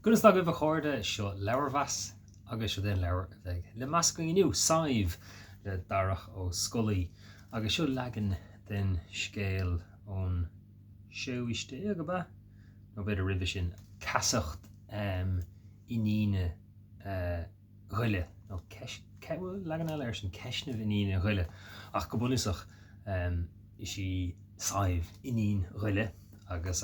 Gunas na go bh chuirde seo leabharmheas agus seo den leabhar bheith le measc inniu Ceasaimh le Darach ó Scolaí agus seo leagan den scéal ón seoiste go ba nó beidir ribh sin Ceasacht Iníne Ghuile nó leagan eile ar sin Ceisneamh Iníne Ghuile ach go bunasach is sí Ceasaimh Iníne Ghuile agus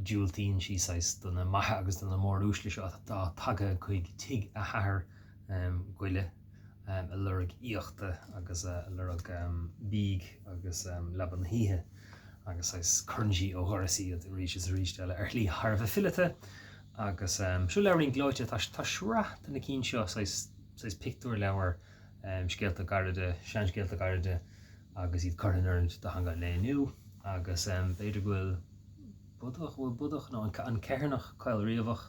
dúiltíonn sí donna maithe agus donna mór úsla seo dá tagtha chuig tig a thar Ghuile a lurg íochta agus a lurg bíg agus leban híthe agus churnsaí ó thorasí a ríis eile ar lí Tharbh fillete agus siú leabharín gláite tá sreacht na cín seo pictiúr leabhar scéalta garide, sean scéalta garide agus iad corthainarint de hanga léniu agus beidir bhfuil budach nó an cearnach cail riamhach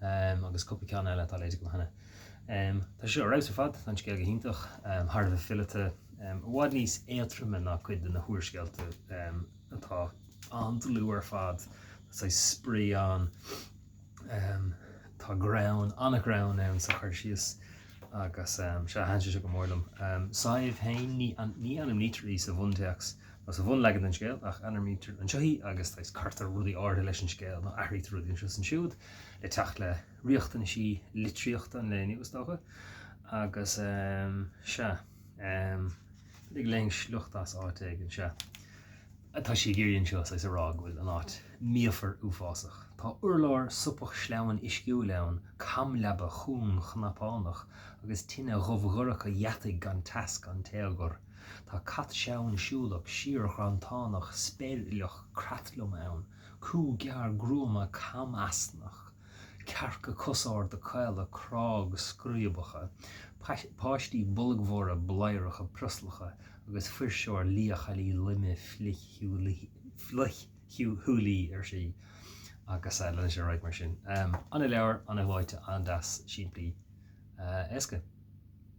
agus cuppa ceann eile tá léidir go hana. Tá seo raibh ar fad an scéal go hintach Tharbh fillete bhád níos éaltrama ná cuid na thuairscéalta atá andalú ar fad sprí an tá grán anna grán ann sa chuir síos agus se hanse se go mórlam. Saibh hain ní anam nítarí sa bhunteachs Mas bhn legan an scéal ach anar mítar an seoí agus táis cartar rudí áda leis an scéal nó aithríт rudí an an siúd le teach le riochtan sí litríochta an le níostácha agus se ag léing sluchttas áitéigh an se. Tá sí géiríonn seo sa rá bhfuil an áit míofar uafásach. Tá urlár supach sleamhan isciú leann cam leba chuún chnapánach agus tine rohghuracha dheataigh gan tasc an téalgur. Tá cat seann siúlach siar chrántánach spéileach cratlum ann, cú gear grúma cam asnach, cearca cosár de caile crág scríobacha, páistí bulgmhóra blaireacha pruslacha agus firseoir líochalí lime flichhiúlí ar sí agus lena sé ráid mar sin. Anna leabhar anna bhhaite an das siimplí éasca.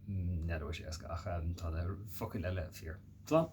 Nedó sé ach tá focail eile fíor. Tá?